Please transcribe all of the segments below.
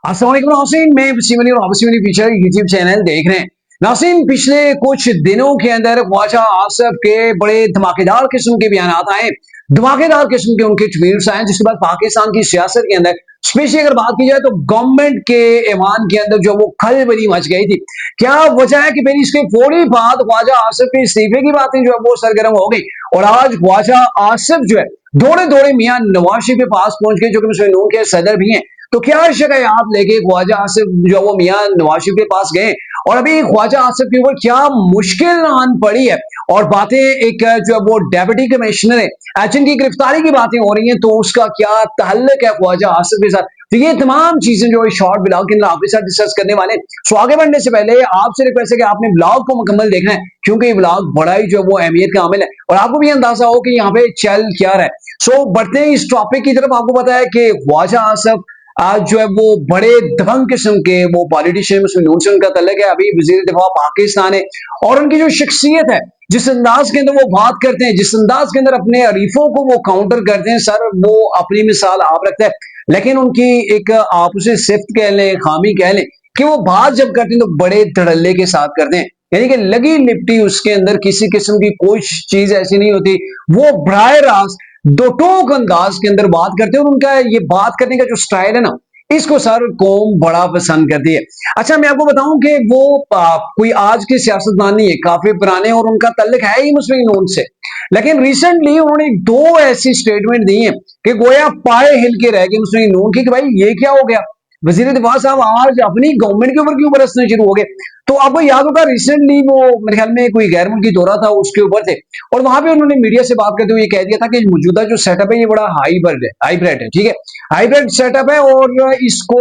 अस्सलाम वालेकुम नाज़रीन, मैं वसीम अली और Wasim Ali feature YouTube channel देख रहे हैं। नाज़रीन, पिछले कुछ दिनों के अंदर ख्वाजा आसिफ के बड़े धमाकेदार किस्म के बयान आए, धमाकेदार किस्म के उनके ट्वीट्स आए, जिसके बाद पाकिस्तान की सियासत के अंदर स्पेशली अगर बात की जाए तो गवर्नमेंट के ईमान के अंदर जो वो खलबली मच गई थी। क्या वजह है कि फिर इसके फौरी बाद ख्वाजा आसिफ के इस्तीफे की बातें जो है वो सरगर्म हो गई और आज ख्वाजा आसिफ जो है दौड़े दौड़े मियां नवाज शरीफ के पास पहुंच गए, जो कि मुस्लिम लीग के सदर भी हैं। तो क्या शिकायत लेके ख्वाजा आसिफ जो वो मियां नवाज शरीफ के पास गए और अभी ख्वाजा आसिफ के ऊपर क्या मुश्किल आन पड़ी है और बातें एक जो है वो डेप्यूटी कमिश्नर है जिनकी गिरफ्तारी की बातें हो रही हैं, तो उसका क्या ताल्लुक है ख्वाजा आसिफ के साथ। तो ये तमाम चीजें जो शॉर्ट ब्लॉग के अंदर आपके साथ डिस्कस करने वाले। सो आगे बढ़ने से पहले आपसे रिक्वेस्ट है कि आपने ब्लॉग को मुकम्मल देखना है, क्योंकि ये ब्लॉग बड़ा ही जो वो अहमियत का हामिल है और आपको भी अंदाजा हो कि यहाँ पे चल क्या रहा है। सो बढ़ते हैं इस टॉपिक की तरफ। आपको पता है कि ख्वाजा आसिफ आज जो है वो बड़े दबंग किस्म के वो पॉलिटिशियन उसमें नून से उनका तल्लक है, अभी वजीर दिफा पाकिस्तान है और उनकी जो शख्सियत है, जिस अंदाज के अंदर वो बात करते हैं, जिस अंदाज के अंदर अपने अरीफों को वो काउंटर करते हैं, सर वो अपनी मिसाल आप रखते हैं। लेकिन उनकी एक आप उसे सिफ्त कह लें, खामी कह लें, कि वो बात जब करते हैं तो बड़े धड़ल्ले के साथ करते हैं, यानी कि लगी लिपटी उसके अंदर किसी किस्म की कोई चीज ऐसी नहीं होती। वो बराह रास्त दो टोक अंदाज के अंदर बात करते हैं और उनका ये बात करने का जो स्टाइल है ना, इसको सर कौम बड़ा पसंद करती है। अच्छा, मैं आपको बताऊं कि वो कोई आज के सियासतदान नहीं है, काफी पुराने और उनका तल्लक है ही मुस्लिम नून से। लेकिन रिसेंटली उन्होंने दो ऐसी स्टेटमेंट दी है कि गोया पाए हिल के रह गए मुस्लिम नून की, कि भाई ये क्या हो गया, वजीर दिफा साहब आज अपनी गवर्नमेंट के ऊपर क्यों बरसने शुरू हो गए। तो आपको याद होगा रिसेंटली वो मेरे ख्याल में कोई गैर मुल्की दौरा था, उसके ऊपर थे और वहां पे उन्होंने मीडिया से बात करते हुए ये कह दिया था कि मौजूदा जो सेटअप है ये बड़ा हाईब्रिड है, ठीक है, हाईब्रिड सेटअप है और इसको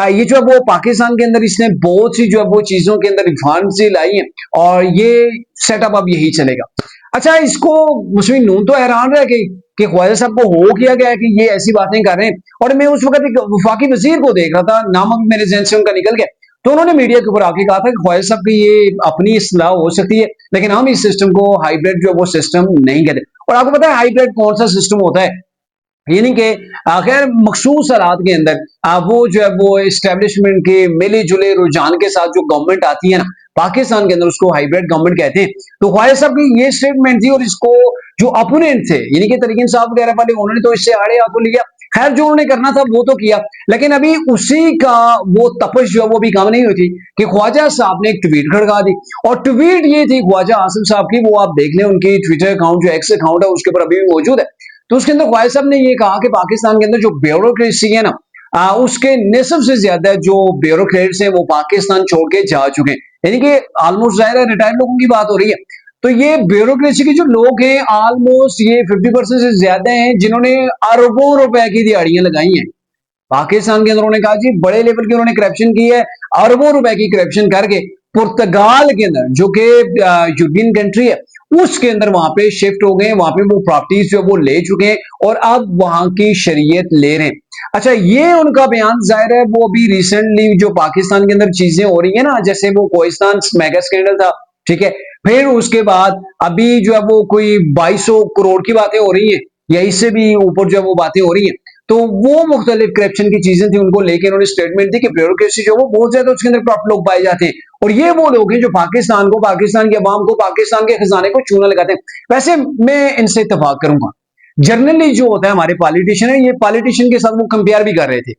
ये जो है वो पाकिस्तान के अंदर इसने बहुत सी जो है वो चीजों के अंदर रिफॉर्म से लाई है और ये सेटअप अब यही चलेगा। अच्छा, इसको मुस्लिम नून तो हैरान रह गई कि ख्वाजा साहब को हो किया गया है कि ये ऐसी बातें कर रहे हैं। और मैं उस वक्त एक वफाकी वजीर को देख रहा था, नाम अभी मेरे जहन से उनका निकल गया, तो उन्होंने मीडिया के ऊपर आके कहा था कि ख्वाजा साहब की ये अपनी इस्लाह हो सकती है, लेकिन हम इस सिस्टम को हाइब्रिड जो वो सिस्टम नहीं कहते। और आपको पता है हाइब्रिड कौन सा सिस्टम होता है, यानी कि खैर मखसूस हालात के अंदर वो जो है वो इस्टेब्लिशमेंट के मिले जुले रुझान के साथ जो गवर्नमेंट आती है ना पाकिस्तान के अंदर, उसको हाइब्रिड गवर्नमेंट कहते हैं। तो ख्वाजा साहब की ये स्टेटमेंट थी और इसको जो अपोनेंट थे यानी कि तरीक़ीन साहब वगैरह वाले, उन्होंने तो इससे आड़े हाथों लिया। खैर जो उन्होंने करना था वो तो किया, लेकिन अभी उसी का वो तपश जो है वो भी कम नहीं हुई थी कि ख्वाजा साहब ने एक ट्वीट खड़का दी। और ट्वीट ये थी ख्वाजा आसिफ साहब की, वो आप देख लें उनकी ट्विटर अकाउंट जो एक्स अकाउंट है उसके ऊपर अभी भी मौजूद है। तो उसके अंदर ख्वाजा साहब ने ये कहा कि पाकिस्तान के अंदर जो ब्यूरोक्रेसी है ना, उसके निसब से ज्यादा जो ब्यूरोक्रेट्स हैं वो पाकिस्तान छोड़ के जा चुके हैं, यानी कि ऑलमोस्ट जाहिर है रिटायर्ड लोगों की बात हो रही है। तो ये ब्यूरोक्रेसी के जो लोग हैं ऑलमोस्ट ये 50% से ज्यादा हैं जिन्होंने अरबों रुपए की दिहाड़ियां लगाई हैं पाकिस्तान के अंदर। उन्होंने कहा जी बड़े लेवल की उन्होंने करप्शन की है, अरबों रुपए की करप्शन करके पुर्तगाल के अंदर जो कि यूरोपियन कंट्री है उसके अंदर वहां पे शिफ्ट हो गए, वहां पे वो प्रॉपर्टीज जो वो ले चुके हैं और अब वहां की शरीयत ले रहे हैं। अच्छा, ये उनका बयान जाहिर है वो अभी रिसेंटली जो पाकिस्तान के अंदर चीजें हो रही है ना, जैसे वो कोहिस्तान मेगा स्कैंडल था, ठीक है, फिर उसके बाद अभी जो है वो कोई 2200 करोड़ की बातें हो रही है या इससे भी ऊपर जो है वो बातें हो रही है। तो वो मुख्तलिफ करप्शन की चीजें थी, उनको लेकर उन्होंने स्टेटमेंट दी कि ब्यूरोक्रेसी जो वो बहुत ज्यादा उसके अंदर प्रॉपर लोग पाए जाते हैं और ये वो लोग हैं जो पाकिस्तान को, पाकिस्तान के अवाम को, पाकिस्तान के खजाने को चूना लगाते हैं। वैसे मैं इनसे इत्तेफाक करूंगा, जनरली जो होता है हमारे पॉलिटिशियन है, ये पॉलिटिशियन के साथ वो कंपेयर भी कर रहे थे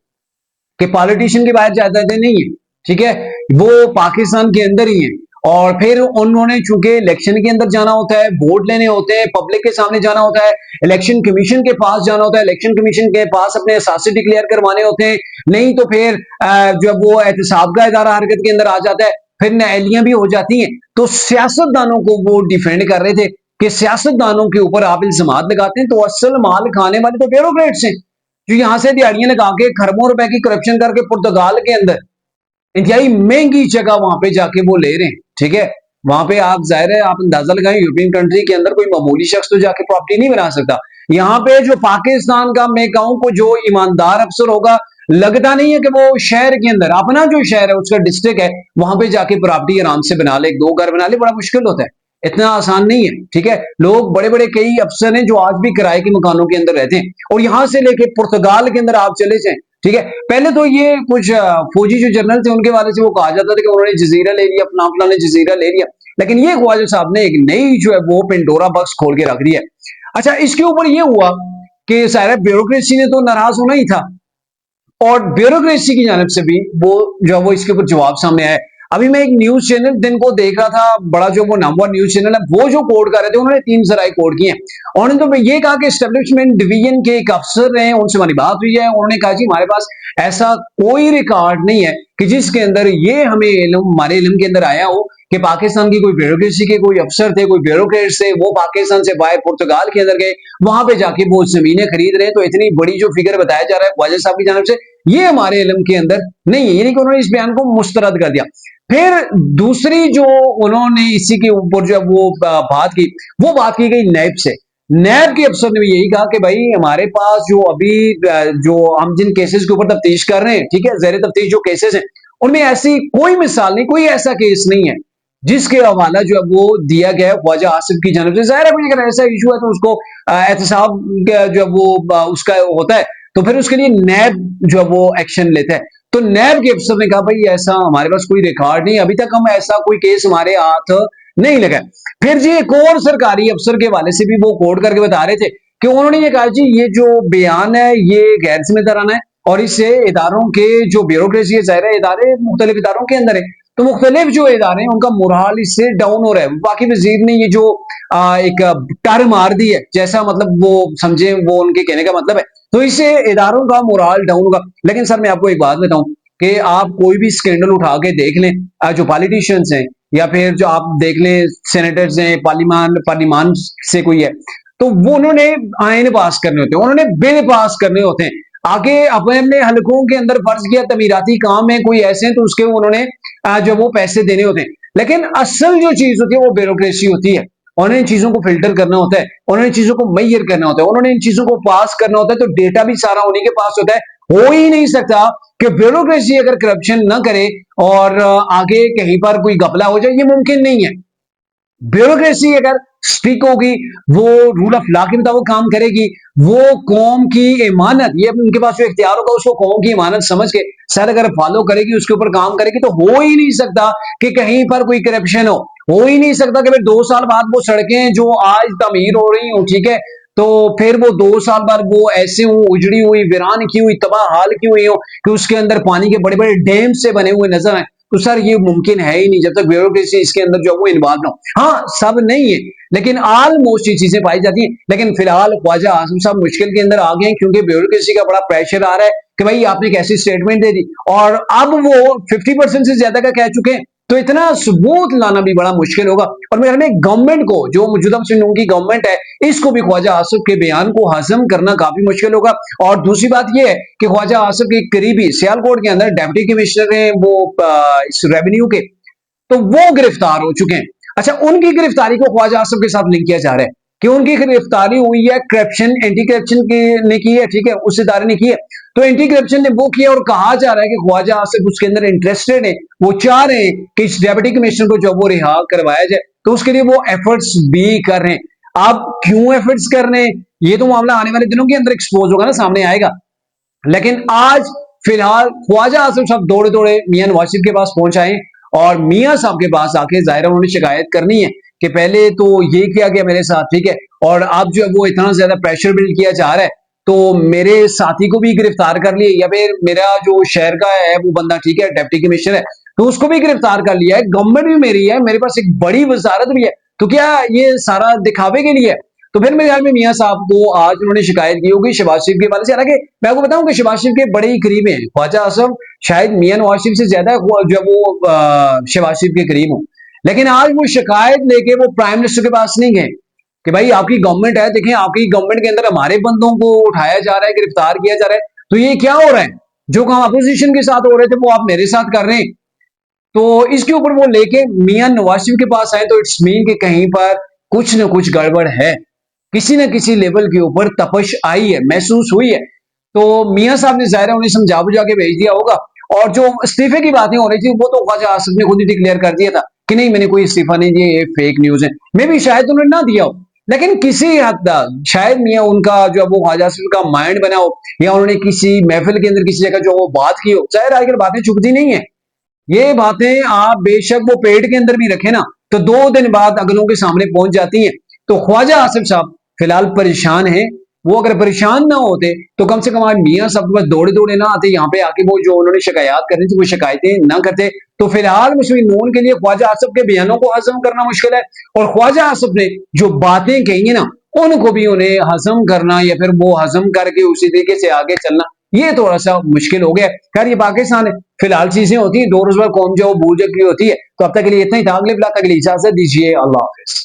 कि पॉलिटिशियन के बाहर ज्यादा नहीं है, ठीक है, वो पाकिस्तान के अंदर ही है। और फिर उन्होंने चूंकि इलेक्शन के अंदर जाना होता है, वोट लेने होते हैं, पब्लिक के सामने जाना होता है, इलेक्शन कमीशन के पास जाना होता है, इलेक्शन कमीशन के पास अपने असासे डिक्लेयर करवाने होते हैं, नहीं तो फिर जो वो एहतसाब का इदारा हरकत के अंदर आ जाता है, फिर नाअहलियां भी हो जाती हैं। तो सियासतदानों को वो डिफेंड कर रहे थे कि सियासतदानों के ऊपर आप इल्जामात लगाते हैं, तो असल माल खाने वाले तो ब्यूरोक्रेट्स हैं जो यहां से दिहाड़ियां लगा के खरबों रुपए की करप्शन करके पुर्तगाल के अंदर इंतहाई महंगी जगह वहां पे जाके वो ले रहे हैं, ठीक है। वहां पे आप जाहिर है आप अंदाजा लगाएं, यूरोपियन कंट्री के अंदर कोई मामूली शख्स तो जाके प्रॉपर्टी नहीं बना सकता। यहाँ पे जो पाकिस्तान का मैं कहूं को जो ईमानदार अफसर होगा, लगता नहीं है कि वो शहर के अंदर अपना जो शहर है उसका डिस्ट्रिक्ट है वहां पे जाके प्रॉपर्टी आराम से बना ले, दो घर बना ले, बड़ा मुश्किल होता है, इतना आसान नहीं है, ठीक है। लोग बड़े बड़े कई अफसर हैं जो आज भी किराए के मकानों के अंदर रहते हैं और यहां से लेके पुर्तगाल के अंदर आप चले जाएं, ठीक है। पहले तो ये कुछ फौजी जो जनरल थे उनके वाले से वो कहा जाता था कि उन्होंने जजीरा ले लिया, अपना अपना ने जजीरा ले लिया, लेकिन ये ख्वाजा साहब ने एक नई जो है वो पेंडोरा बॉक्स खोल के रख दिया। अच्छा, इसके ऊपर ये हुआ कि सारा ब्यूरोक्रेसी ने तो नाराज होना ही था, और ब्यूरोक्रेसी की जानिब से भी वो जो है वो इसके ऊपर जवाब सामने आया। अभी मैं एक न्यूज चैनल दिन को देख रहा था, बड़ा जो वो नामवर न्यूज चैनल है, वो जो कोड कर रहे थे उन्होंने 3 जराए कोड किए। उन्होंने तो ये कहा कि एस्टेब्लिशमेंट डिवीजन के एक अफसर रहे, उनसे हमारी बात हुई है, उन्होंने कहा जी हमारे पास ऐसा कोई रिकॉर्ड नहीं है कि जिसके अंदर ये हमें हमारे इल्म के अंदर आया हो कि पाकिस्तान की कोई ब्यूरोक्रेसी के कोई अफसर थे, कोई ब्यूरोक्रेट से, वो पाकिस्तान से बाहर पुर्तगाल के अंदर गए, वहां पे जाके वो जमीनें खरीद रहे हैं। तो इतनी बड़ी जो फिगर बताया जा रहा है ख्वाजा साहब की जानब से, ये हमारे इल्म के अंदर नहीं है, यानी कि उन्होंने इस बयान को मुस्तरद कर दिया। फिर दूसरी जो उन्होंने इसी के ऊपर जो वो बात की, वो बात की गई नैब से। नैब के अफसर ने भी यही कहा कि भाई हमारे पास जो अभी जो हम जिन केसेस के ऊपर तफ्तीश कर रहे हैं, ठीक है, ज़ेर तफ्तीश जो केसेस हैं, उनमें ऐसी कोई मिसाल नहीं, कोई ऐसा केस नहीं है जिसके हवाला जो है वो दिया गया है ख्वाजा आसिफ की जानब से। जाहिर है भाई अगर ऐसा इशू है तो उसको एहतसाब जो है वो उसका होता है, तो फिर उसके लिए नैब जो है वो एक्शन लेता है। तो नैब के अफसर ने कहा भाई ऐसा हमारे पास कोई रिकॉर्ड नहीं, अभी तक हम ऐसा कोई केस हमारे हाथ नहीं लगा। फिर जी एक और सरकारी अफसर के वाले से भी वो कोड करके बता रहे थे कि उन्होंने ये कहा जी ये जो बयान है ये गैर जिम्मेदाराना है, और इससे इदारों के जो ब्यूरोक्रेसी है, जाहिर है इदारे मुख्तलिफ इदारों के अंदर है, तो मुख्तलिफ जो इदारे हैं उनका मोराल इससे डाउन हो रहा है। बाकी वजीर ने ये जो एक टर्म मार दी है, जैसा मतलब वो समझे, वो उनके कहने का मतलब है, तो इससे इदारों का मोराल डाउन होगा। लेकिन सर मैं आपको एक बात बताऊं कि आप कोई भी स्कैंडल उठा के देख लें, जो पॉलिटिशियंस हैं या फिर जो आप देख लें सेनेटर्स हैं, पार्लिमान से कोई है, तो वो उन्होंने आइन पास करने होते हैं, उन्होंने बिल पास करने होते हैं, आगे अपने अपने हलकों के अंदर फर्ज किया तमीराती काम है कोई ऐसे हैं तो उसके उन्होंने जो वो पैसे देने होते हैं। लेकिन असल जो चीज होती है वो ब्यूरोक्रेसी होती है, उन्होंने इन चीजों को फिल्टर करना होता है, उन्होंने इन चीजों को मैयर करना होता है, उन्होंने इन चीजों को पास करना होता है, तो डेटा भी सारा उन्हीं के पास होता है। हो ही नहीं सकता कि ब्यूरोक्रेसी अगर करप्शन ना करे और आगे कहीं पर कोई गपला हो जाए, ये मुमकिन नहीं है। ब्यूरोक्रेसी अगर स्टिक होगी, वो रूल ऑफ लॉ के मुताबिक काम करेगी, वो कौम की इमानत, ये उनके पास जो इख्तियार होगा उसको कौम की इमानत समझ के सर अगर फॉलो करेगी, उसके ऊपर काम करेगी, तो हो ही नहीं सकता कि कहीं पर कोई करप्शन हो ही नहीं सकता कि भाई 2 साल बाद वो सड़कें जो आज तमीर हो रही हो, ठीक है, तो फिर वो 2 साल बाद वो ऐसे हो उजड़ी हुई, वीरान की हुई, तबाह हाल की हुई हो कि उसके अंदर पानी के बड़े बड़े डैम से बने हुए नजर आए। तो सर ये मुमकिन है ही नहीं जब तक ब्यूरोक्रेसी इसके अंदर जो वो इन्वॉल्व ना हो। हाँ, सब नहीं है लेकिन ऑलमोस्ट ये चीजें पाई जाती हैं। लेकिन फिलहाल ख्वाजा आसिफ साहब मुश्किल के अंदर आ गए हैं, क्योंकि ब्यूरोक्रेसी का बड़ा प्रेशर आ रहा है कि भाई आपने एक ऐसी स्टेटमेंट दे दी, और अब वो 50% से ज्यादा का कह चुके हैं, तो इतना सबूत लाना भी बड़ा मुश्किल होगा। और मेरे में गवर्नमेंट को, जो मौजूदा मुस्लिम की गवर्नमेंट है, इसको भी ख्वाजा आसिफ के बयान को हजम करना काफी मुश्किल होगा। और दूसरी बात यह है कि ख्वाजा आसिफ के करीबी सियालकोट के अंदर डिप्टी कमिश्नर हैं वो इस रेवेन्यू के, तो वो गिरफ्तार हो चुके हैं। अच्छा, उनकी गिरफ्तारी को ख्वाजा आसिफ के साथ लिंक किया जा रहा है कि उनकी गिरफ्तारी हुई है करप्शन, एंटी करप्शन ने की है, ठीक है, उस इदारे ने की है, तो एंटी करप्शन ने वो किया, और कहा जा रहा है कि ख्वाजा आसिफ उसके अंदर इंटरेस्टेड है, वो चाह रहे हैं कि इस डेप्यूटी कमिश्नर को जब वो रिहा करवाया जाए, तो उसके लिए वो एफर्ट्स भी कर रहे हैं। अब क्यों एफर्ट्स कर रहे हैं, ये तो मामला आने वाले दिनों के अंदर एक्सपोज होगा ना, सामने आएगा। लेकिन आज फिलहाल ख्वाजा आसिफ साहब दौड़े दौड़े मियां नवाज शरीफ के पास पहुंच आए, और मियां साहब के पास आके जाहिर उन्होंने शिकायत करनी है कि पहले तो ये किया गया मेरे साथ, ठीक है, और अब जो है वो इतना ज्यादा प्रेशर बिल्ड किया जा रहा है, तो मेरे साथी को भी गिरफ्तार कर लिए, या फिर मेरा जो शहर का है वो बंदा, ठीक है, डिप्टी कमिश्नर है, तो उसको भी गिरफ्तार कर लिया है, गवर्नमेंट भी मेरी है, मेरे पास एक बड़ी वजारत भी है, तो क्या ये सारा दिखावे के लिए है? तो फिर मेरे ख्याल में मियां साहब को आज उन्होंने शिकायत की होगी शहबाज शरीफ के वाले से। हालांकि मैं आपको बताऊं कि शहबाज शरीफ के बड़े ही करीब हैं ख्वाजा आसिफ, शायद मियां नवाज शरीफ से ज्यादा जो है वो शहबाज शरीफ के करीब हो। लेकिन आज वो शिकायत लेके वो प्राइम मिनिस्टर के पास नहीं गए कि भाई आपकी गवर्नमेंट है, देखें आपकी गवर्नमेंट के अंदर हमारे बंदों को उठाया जा रहा है, गिरफ्तार किया जा रहा है, तो ये क्या हो रहा है? जो काम अपोजिशन के साथ हो रहे थे वो आप मेरे साथ कर रहे हैं। तो इसके ऊपर वो लेके मियां नवाज शरीफ के पास आए, तो इट्स मीन कि कहीं पर कुछ न कुछ गड़बड़ है, किसी न किसी लेवल के ऊपर तपश आई है, महसूस हुई है। तो मियां साहब ने जाहिर है उन्हें समझा बुझा के भेज दिया होगा, और जो इस्तीफे की बातें हो रही थी वो तो ख्वाजा आसिफ ने खुद ही डिक्लेयर कर दिया था कि नहीं मैंने कोई इस्तीफा नहीं दिया, ये फेक न्यूज है। मे भी शायद उन्होंने ना दिया हो, लेकिन किसी हद तक शायद मियाँ उनका जो है वो ख्वाजा आसिफ का माइंड बना हो, या उन्होंने किसी महफिल के अंदर किसी जगह जो वो बात की हो। जाहिर आजकल बातें छुपती नहीं है, ये बातें आप बेशक वो पेट के अंदर भी रखे ना, तो 2 दिन बाद अगलों के सामने पहुंच जाती हैं। तो ख्वाजा आसिफ साहब फिलहाल परेशान हैं। वो अगर परेशान ना होते तो कम से कम आज मियाँ साहब के पास दौड़े दौड़े ना आते, यहाँ पे आके वो जो उन्होंने शिकायत करनी थी वो शिकायतें ना करते। तो फिलहाल मुस्लिम नून के लिए ख्वाजा आसिफ के बयानों को हजम करना मुश्किल है, और ख्वाजा आसिफ ने जो बातें कही है ना, उनको भी उन्हें हजम करना, या फिर वो हजम करके उसी तरीके से आगे चलना, ये थोड़ा सा मुश्किल हो गया। खैर ये पाकिस्तान है, फिलहाल चीजें होती हैं, 2 रोज बाद कौम जो भूल जगी होती है। तो अब तक के लिए इतना ही था, अगले ब्लॉग के लिए इजाजत दीजिए, अल्लाह हाफिज।